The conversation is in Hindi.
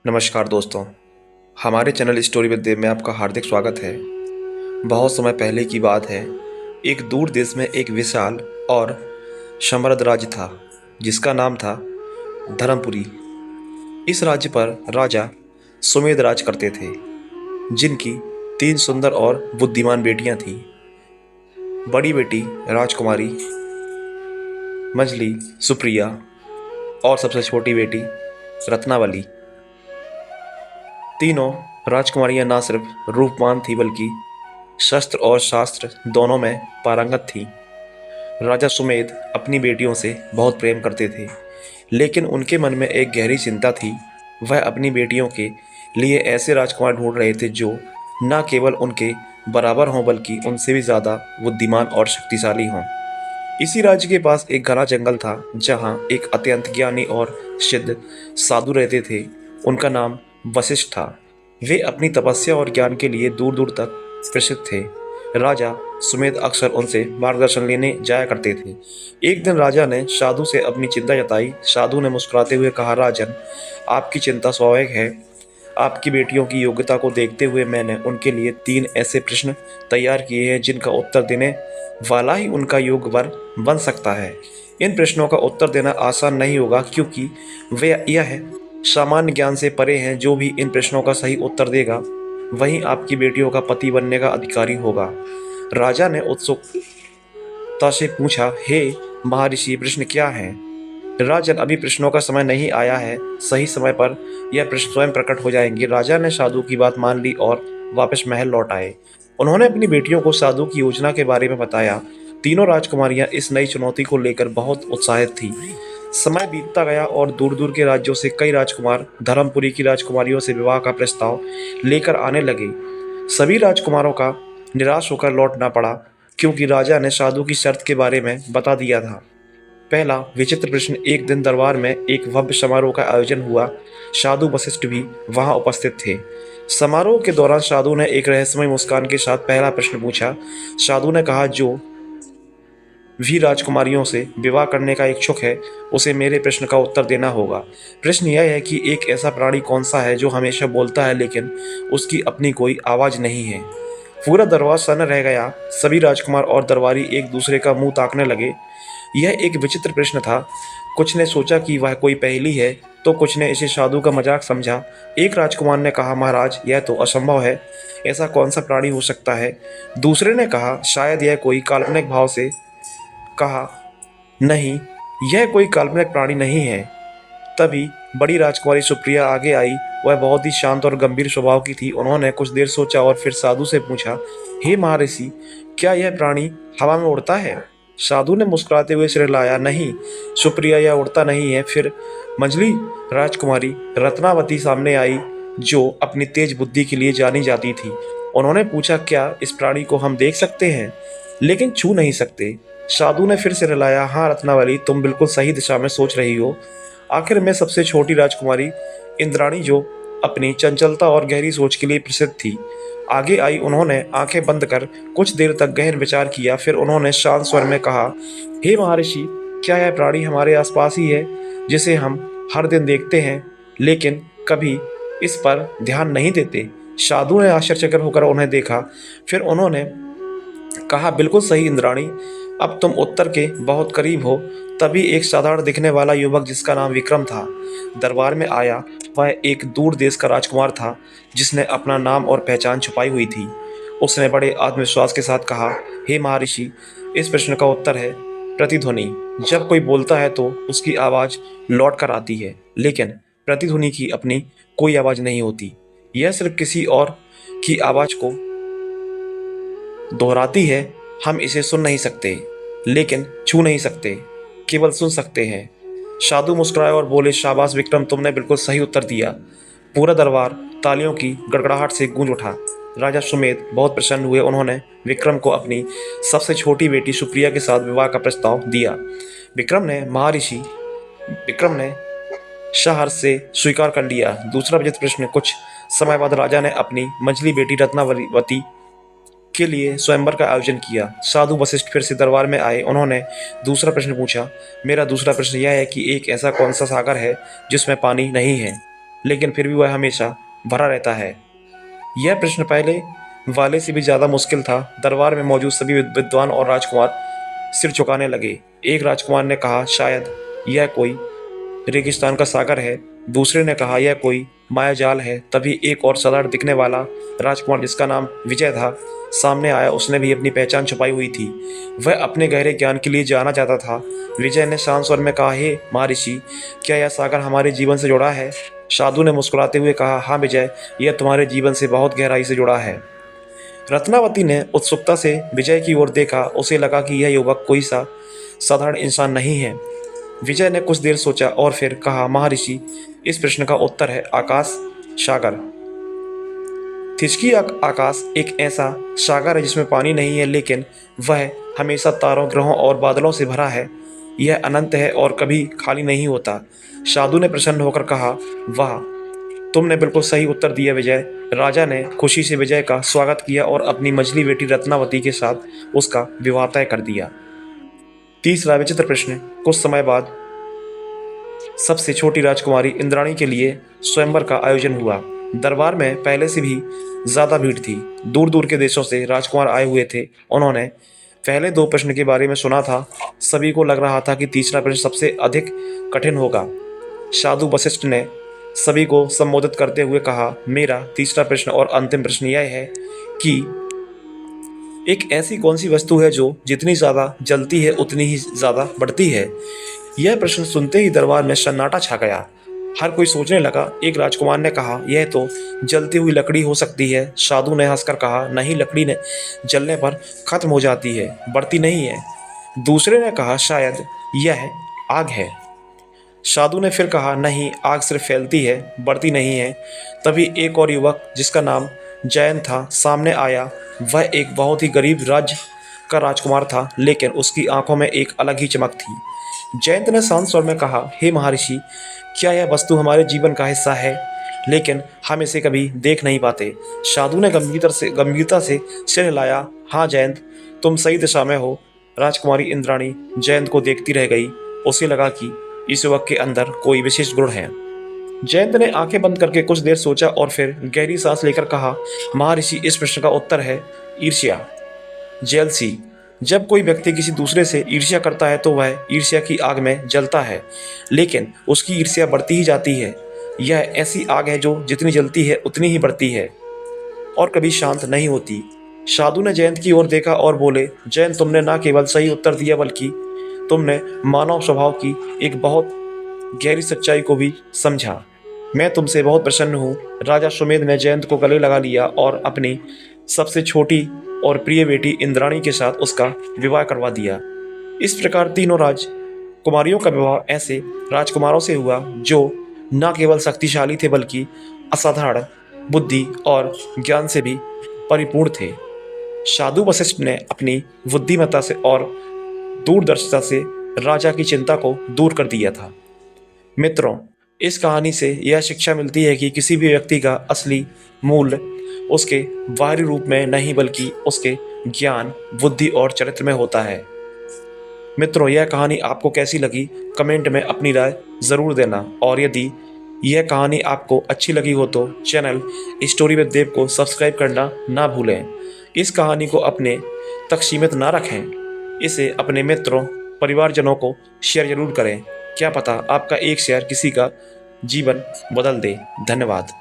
नमस्कार दोस्तों, हमारे चैनल स्टोरी विद देव में आपका हार्दिक स्वागत है। बहुत समय पहले की बात है। एक दूर देश में एक विशाल और समृद्ध राज्य था जिसका नाम था धर्मपुरी। इस राज्य पर राजा सुमेध राज करते थे, जिनकी 3 सुंदर और बुद्धिमान बेटियां थीं। बड़ी बेटी राजकुमारी मंजली, सुप्रिया और सबसे छोटी बेटी रत्नावली। तीनों राजकुमारियां न सिर्फ रूपवान थी बल्कि शस्त्र और शास्त्र दोनों में पारंगत थीं। राजा सुमेध अपनी बेटियों से बहुत प्रेम करते थे, लेकिन उनके मन में एक गहरी चिंता थी। वह अपनी बेटियों के लिए ऐसे राजकुमार ढूंढ रहे थे जो न केवल उनके बराबर हों बल्कि उनसे भी ज़्यादा बुद्धिमान और शक्तिशाली हों। इसी राज्य के पास एक घना जंगल था जहाँ एक अत्यंत ज्ञानी और सिद्ध साधु रहते थे। उनका नाम वशिष्ठ था। वे अपनी तपस्या और ज्ञान के लिए दूर दूर तक प्रसिद्ध थे। राजा सुमेध अक्सर उनसे मार्गदर्शन लेने जाया करते थे। एक दिन राजा ने साधु से अपनी चिंता जताई। साधु ने मुस्कुराते हुए कहा, राजन, आपकी चिंता स्वाभाविक है। आपकी बेटियों की योग्यता को देखते हुए मैंने उनके लिए 3 ऐसे प्रश्न तैयार किए हैं जिनका उत्तर देने वाला ही उनका योग्य वर बन सकता है। इन प्रश्नों का उत्तर देना आसान नहीं होगा, क्योंकि वे यह सामान्य ज्ञान से परे हैं। जो भी इन प्रश्नों का सही उत्तर देगा वही आपकी बेटियों का पति बनने का अधिकारी होगा। राजा ने उत्सुकता से पूछा, हे महर्षि, प्रश्न क्या है? राजन, अभी प्रश्नों का समय नहीं आया है। सही समय पर यह प्रश्न स्वयं प्रकट हो जाएंगे। राजा ने साधु की बात मान ली और वापस महल लौट आए। उन्होंने अपनी बेटियों को साधु की योजना के बारे में बताया। तीनों राजकुमारियां इस नई चुनौती को लेकर बहुत उत्साहित थीं। समय बीतता गया और दूर दूर के राज्यों से कई राजकुमार धर्मपुरी की राजकुमारियों से विवाह का प्रस्ताव लेकर आने लगे। सभी राजकुमारों का निराश होकर लौटना पड़ा, क्योंकि राजा ने साधु की शर्त के बारे में बता दिया था। पहला विचित्र प्रश्न। एक दिन दरबार में एक भव्य समारोह का आयोजन हुआ। साधु वशिष्ठ भी वहां उपस्थित थे। समारोह के दौरान साधु ने एक रहस्यमय मुस्कान के साथ पहला प्रश्न पूछा। साधु ने कहा, जो भी राजकुमारियों से विवाह करने का इच्छुक है उसे मेरे प्रश्न का उत्तर देना होगा। प्रश्न यह है कि एक ऐसा प्राणी कौन सा है जो हमेशा बोलता है लेकिन उसकी अपनी कोई आवाज नहीं है। पूरा दरबार सन्न रह गया। सभी राजकुमार और दरबारी एक दूसरे का मुंह ताकने लगे। यह एक विचित्र प्रश्न था। कुछ ने सोचा कि वह कोई पहेली है तो कुछ ने इसे साधु का मजाक समझा। एक राजकुमार ने कहा, महाराज, यह तो असंभव है। ऐसा कौन सा प्राणी हो सकता है? दूसरे ने कहा, शायद यह कोई काल्पनिक भाव से कहा, नहीं, यह कोई काल्पनिक प्राणी नहीं है। तभी बड़ी राजकुमारी सुप्रिया आगे आई। वह बहुत ही शांत और गंभीर स्वभाव की थी। उन्होंने कुछ देर सोचा और फिर साधु से पूछा, हे महर्षि, क्या यह प्राणी हवा में उड़ता है? साधु ने मुस्कुराते हुए सिर हिलाया, नहीं सुप्रिया, यह उड़ता नहीं है। फिर मंजली राजकुमारी रत्नावती सामने आई, जो अपनी तेज बुद्धि के लिए जानी जाती थी। उन्होंने पूछा, क्या इस प्राणी को हम देख सकते हैं लेकिन छू नहीं सकते? साधु ने फिर से हिलाया, हाँ रत्नावली, तुम बिल्कुल सही दिशा में सोच रही हो। आखिर में सबसे छोटी राजकुमारी इंद्राणी, जो अपनी चंचलता और गहरी सोच के लिए प्रसिद्ध थी, आगे आई। उन्होंने आंखें बंद कर कुछ देर तक गहन विचार किया। फिर उन्होंने शांत स्वर में कहा, हे महर्षि, क्या यह प्राणी हमारे आसपास ही है, जिसे हम हर दिन देखते हैं लेकिन कभी इस पर ध्यान नहीं देते? साधु ने आश्चर्यचकित होकर उन्हें देखा। फिर उन्होंने कहा, बिल्कुल सही इंद्राणी, अब तुम उत्तर के बहुत करीब हो। तभी एक साधारण दिखने वाला युवक जिसका नाम विक्रम था दरबार में आया। वह एक दूर देश का राजकुमार था जिसने अपना नाम और पहचान छुपाई हुई थी। उसने बड़े आत्मविश्वास के साथ कहा, हे महर्षि, इस प्रश्न का उत्तर है प्रतिध्वनि। जब कोई बोलता है तो उसकी आवाज़ लौट कर आती है, लेकिन प्रतिध्वनि की अपनी कोई आवाज़ नहीं होती। यह सिर्फ किसी और की आवाज़ को दोहराती है। हम इसे सुन नहीं सकते लेकिन छू नहीं सकते, केवल सुन सकते हैं। साधु मुस्कुराए और बोले, शाबाश विक्रम, तुमने बिल्कुल सही उत्तर दिया। पूरा दरबार तालियों की गड़गड़ाहट से गूंज उठा। राजा सुमेध बहुत प्रसन्न हुए। उन्होंने विक्रम को अपनी सबसे छोटी बेटी सुप्रिया के साथ विवाह का प्रस्ताव दिया। विक्रम ने सहर्ष से स्वीकार कर लिया। दूसरा विचित्र प्रश्न। कुछ समय बाद राजा ने अपनी मंझली बेटी रत्नावती के लिए स्वयंवर का आयोजन किया। साधु वशिष्ठ फिर से दरबार में आए। उन्होंने दूसरा प्रश्न पूछा। मेरा दूसरा प्रश्न यह है कि एक ऐसा कौन सा सागर है जिसमें पानी नहीं है? लेकिन फिर भी वह हमेशा भरा रहता है। यह प्रश्न पहले वाले से भी ज़्यादा मुश्किल था। दरबार में मौजूद सभी विद्वान और राजकुमार सिर झुकाने लगे। एक राजकुमार ने कहा, शायद यह कोई रेगिस्तान का सागर है। दूसरे ने कहा, यह कोई मायाजाल है। तभी एक और साधारण दिखने वाला राजकुमार, जिसका नाम विजय था, सामने आया। उसने भी अपनी पहचान छुपाई हुई थी। वह अपने गहरे ज्ञान के लिए जाना जाता था। विजय ने शांत स्वर में कहा, हे महर्षि, क्या यह सागर हमारे जीवन से जुड़ा है? साधु ने मुस्कुराते हुए कहा, हाँ विजय, यह तुम्हारे जीवन से बहुत गहराई से जुड़ा है। रत्नावती ने उत्सुकता से विजय की ओर देखा। उसे लगा कि यह युवक कोई सा साधारण इंसान नहीं है। विजय ने कुछ देर सोचा और फिर कहा, महर्षि, इस प्रश्न का उत्तर है आकाश सागर। थिस्की आकाश एक ऐसा सागर है जिसमें पानी नहीं है, लेकिन वह हमेशा तारों, ग्रहों और बादलों से भरा है। यह अनंत है और कभी खाली नहीं होता। साधु ने प्रसन्न होकर कहा, वाह, तुमने बिल्कुल सही उत्तर दिया विजय। राजा ने खुशी से विजय का स्वागत किया और अपनी मझली बेटी रत्नावती के साथ उसका विवाह तय कर दिया। तीसरा विचित्र प्रश्न। कुछ समय बाद सबसे छोटी राजकुमारी इंद्राणी के लिए स्वयंवर का आयोजन हुआ। दरबार में पहले से भी ज्यादा भीड़ थी। दूर दूर के देशों से राजकुमार आए हुए थे। उन्होंने पहले दो प्रश्न के बारे में सुना था। सभी को लग रहा था कि तीसरा प्रश्न सबसे अधिक कठिन होगा। साधु वशिष्ठ ने सभी को संबोधित करते हुए कहा, मेरा तीसरा प्रश्न और अंतिम प्रश्न यह है कि एक ऐसी कौन सी वस्तु है जो जितनी ज़्यादा जलती है उतनी ही ज़्यादा बढ़ती है? यह प्रश्न सुनते ही दरबार में सन्नाटा छा गया। हर कोई सोचने लगा। एक राजकुमार ने कहा, यह तो जलती हुई लकड़ी हो सकती है। साधु ने हंसकर कहा, नहीं, लकड़ी ने जलने पर खत्म हो जाती है, बढ़ती नहीं है। दूसरे ने कहा, शायद यह आग है। साधु ने फिर कहा, नहीं, आग सिर्फ फैलती है, बढ़ती नहीं है। तभी एक और युवक, जिसका नाम जयंत था, सामने आया। वह एक बहुत ही गरीब राज्य का राजकुमार था, लेकिन उसकी आंखों में एक अलग ही चमक थी। जयंत ने शांत स्वर में कहा, हे महर्षि, क्या यह वस्तु हमारे जीवन का हिस्सा है, लेकिन हम इसे कभी देख नहीं पाते? साधु ने गंभीरता से सिर हिलाया। हाँ जयंत, तुम सही दिशा में हो। राजकुमारी इंद्राणी जयंत को देखती रह गई। उसे लगा कि इस युवक के अंदर कोई विशेष गुण है। जयंत ने आंखें बंद करके कुछ देर सोचा और फिर गहरी सांस लेकर कहा, महर्षि, इस प्रश्न का उत्तर है ईर्ष्या, जेलसी। जब कोई व्यक्ति किसी दूसरे से ईर्ष्या करता है तो वह ईर्ष्या की आग में जलता है, लेकिन उसकी ईर्ष्या बढ़ती ही जाती है। यह ऐसी आग है जो जितनी जलती है उतनी ही बढ़ती है और कभी शांत नहीं होती। साधु ने जयंत की ओर देखा और बोले, जयंत, तुमने न केवल सही उत्तर दिया बल्कि तुमने मानव स्वभाव की एक बहुत गहरी सच्चाई को भी समझा। मैं तुमसे बहुत प्रसन्न हूँ। राजा सुमेध ने जयंत को गले लगा लिया और अपनी सबसे छोटी और प्रिय बेटी इंद्राणी के साथ उसका विवाह करवा दिया। इस प्रकार तीनों राजकुमारियों का विवाह ऐसे राजकुमारों से हुआ जो न केवल शक्तिशाली थे बल्कि असाधारण बुद्धि और ज्ञान से भी परिपूर्ण थे। साधु वशिष्ठ ने अपनी बुद्धिमत्ता से और दूरदर्शिता से राजा की चिंता को दूर कर दिया था। मित्रों, इस कहानी से यह शिक्षा मिलती है कि किसी भी व्यक्ति का असली मूल्य उसके बाहरी रूप में नहीं बल्कि उसके ज्ञान, बुद्धि और चरित्र में होता है। मित्रों, यह कहानी आपको कैसी लगी कमेंट में अपनी राय ज़रूर देना, और यदि यह कहानी आपको अच्छी लगी हो तो चैनल स्टोरी विद देव को सब्सक्राइब करना ना भूलें। इस कहानी को अपने तक सीमित ना रखें, इसे अपने मित्रों, परिवारजनों को शेयर जरूर करें। क्या पता आपका एक शेयर किसी का जीवन बदल दे। धन्यवाद।